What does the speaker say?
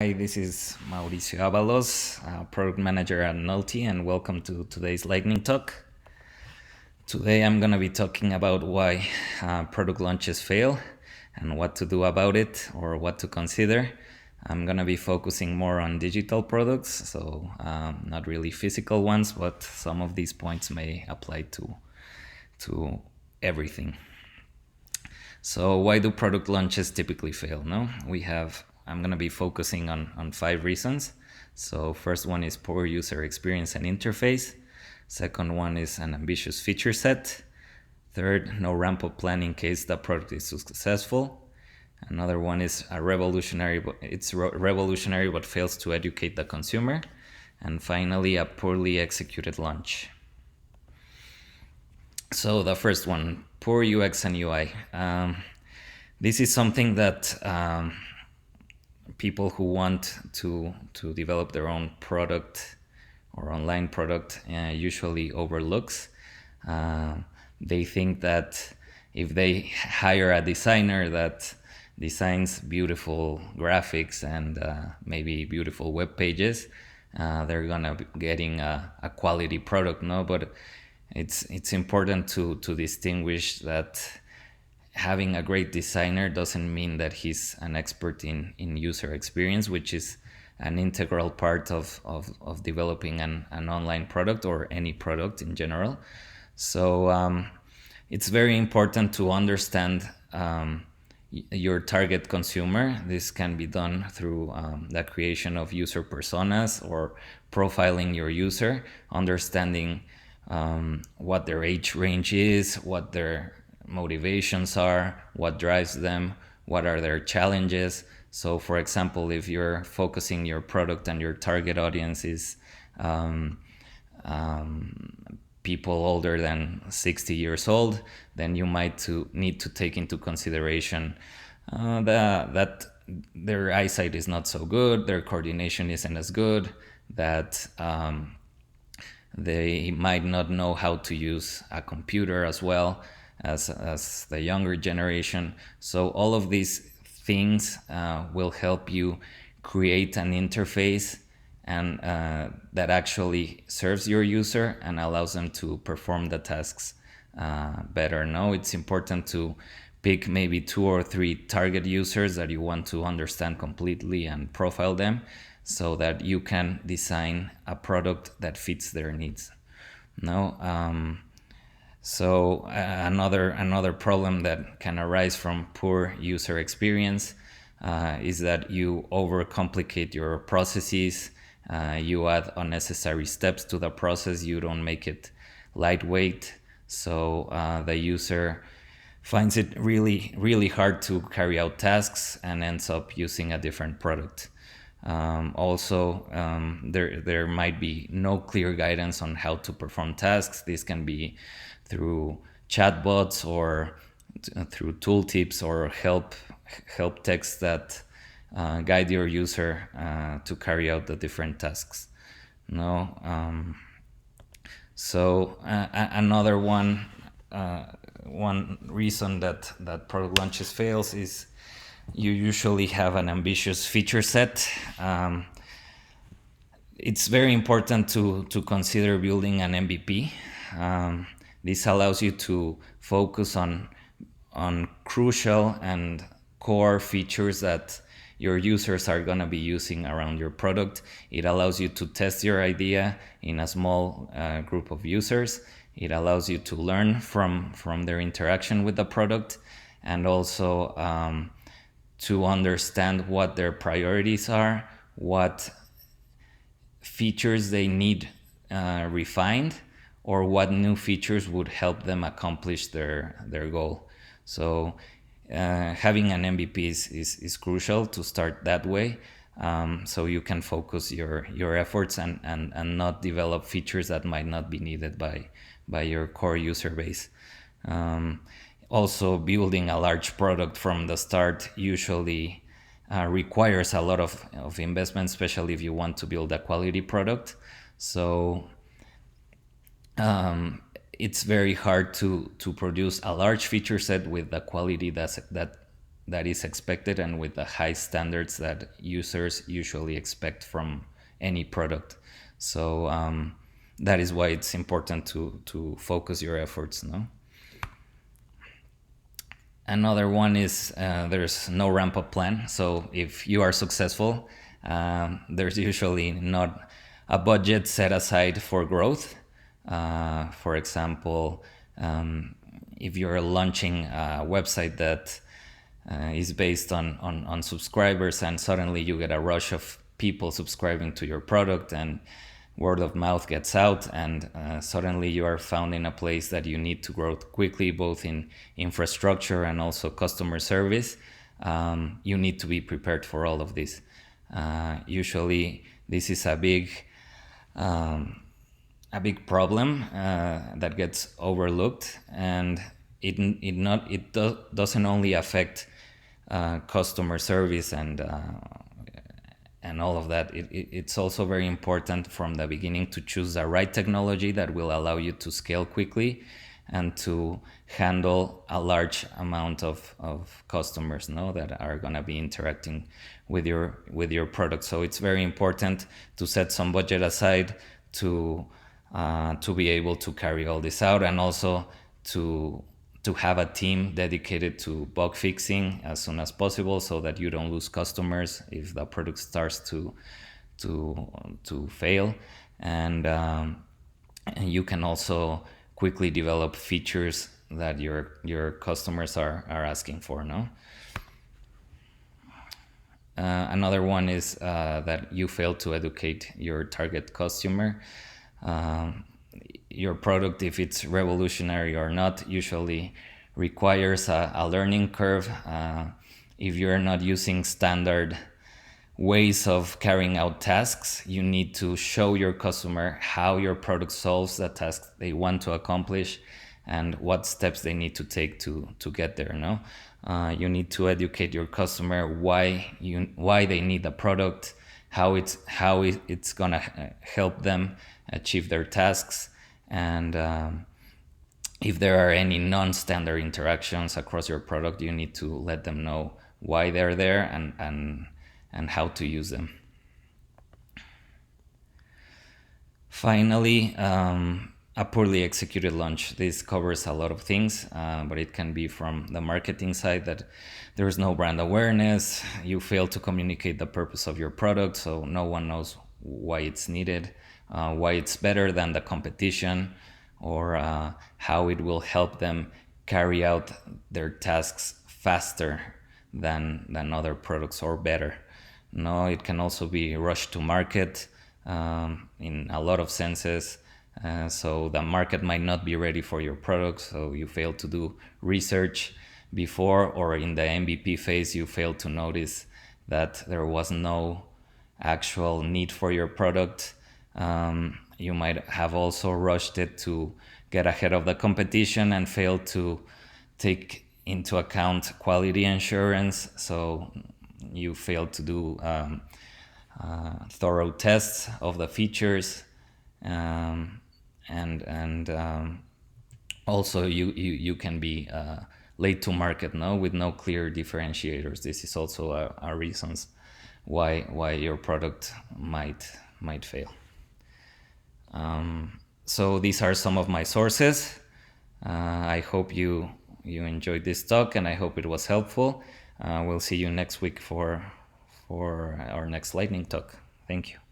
Hi, this is Mauricio Avalos, product manager at Nulti, and welcome to today's lightning talk. Today I'm going to be talking about why product launches fail and what to do about it or what to consider. I'm going to be focusing more on digital products, so not really physical ones, but some of these points may apply to everything. So why do product launches typically fail? No, I'm going to be focusing on 5 reasons. So first one is poor user experience and interface. Second one is an ambitious feature set. Third, no ramp up plan in case the product is successful. Another one is revolutionary but fails to educate the consumer. And finally, a poorly executed launch. So the first one, poor UX and UI. This is something that people who want to develop their own product or online product usually overlooks. They think that if they hire a designer that designs beautiful graphics and maybe beautiful web pages, they're gonna be getting a quality product. No, but it's important to distinguish that having a great designer doesn't mean that he's an expert in user experience, which is an integral part of developing an online product or any product in general. So it's very important to understand your target consumer. This can be done through the creation of user personas or profiling your user, understanding what their age range is, what their motivations are, what drives them, what are their challenges. So for example, if you're focusing your product and your target audience is people older than 60 years old, then you might need to take into consideration that their eyesight is not so good, their coordination isn't as good, that they might not know how to use a computer as well as the younger generation. So all of these things will help you create an interface and that actually serves your user and allows them to perform the tasks better. Now it's important to pick maybe 2 or 3 target users that you want to understand completely and profile them so that you can design a product that fits their needs. No. Another problem that can arise from poor user experience is that you overcomplicate your processes. You add unnecessary steps to the process. You don't make it lightweight, so the user finds it really hard to carry out tasks and ends up using a different product. There might be no clear guidance on how to perform tasks. This can be through chatbots or through tooltips or help texts that guide your user to carry out the different tasks. No. Another one reason that product launches fails is you usually have an ambitious feature set. It's very important to consider building an MVP. This allows you to focus on crucial and core features that your users are going to be using around your product. It allows you to test your idea in a small group of users. It allows you to learn from their interaction with the product, and also to understand what their priorities are, what features they need refined, or what new features would help them accomplish their goal. So having an MVP is crucial to start that way, so you can focus your efforts and not develop features that might not be needed by your core user base. Also, building a large product from the start usually requires a lot of investment, especially if you want to build a quality product. So it's very hard to produce a large feature set with the quality that that is expected and with the high standards that users usually expect from any product. So that is why it's important to focus your efforts, no? Another one is there's no ramp up plan. So if you are successful, there's usually not a budget set aside for growth. For example, if you're launching a website that is based on subscribers, and suddenly you get a rush of people subscribing to your product and word of mouth gets out, and suddenly you are found in a place that you need to grow quickly, both in infrastructure and also customer service. You need to be prepared for all of this. Usually this is a big problem that gets overlooked, and it doesn't only affect customer service and all of that. It's also very important from the beginning to choose the right technology that will allow you to scale quickly and to handle a large amount of customers, no, that are going to be interacting with your product. So it's very important to set some budget aside to be able to carry all this out, and also to have a team dedicated to bug fixing as soon as possible, so that you don't lose customers if the product starts to fail, and you can also quickly develop features that your customers are asking for, no? Another one is that you fail to educate your target customer. Your product, if it's revolutionary or not, usually requires a learning curve. If you're not using standard ways of carrying out tasks, you need to show your customer how your product solves the task they want to accomplish and what steps they need to take to get there, no? You need to educate your customer why they need the product, how it's gonna help them achieve their tasks, and if there are any non-standard interactions across your product, you need to let them know why they're there and how to use them. Finally, a poorly executed launch. This covers a lot of things, but it can be from the marketing side, that there is no brand awareness, you fail to communicate the purpose of your product, so no one knows why it's needed, why it's better than the competition, or how it will help them carry out their tasks faster than other products, or better. No, it can also be rushed to market in a lot of senses. So the market might not be ready for your product, so you fail to do research before, or in the MVP phase you fail to notice that there was no actual need for your product. You might have also rushed it to get ahead of the competition and fail to take into account quality assurance, so you fail to do thorough tests of the features, and also you can be late to market, no, with no clear differentiators. This is also a reasons why your product might fail. So these are some of my sources. I hope you enjoyed this talk, and I hope it was helpful. We'll see you next week for our next lightning talk. Thank you.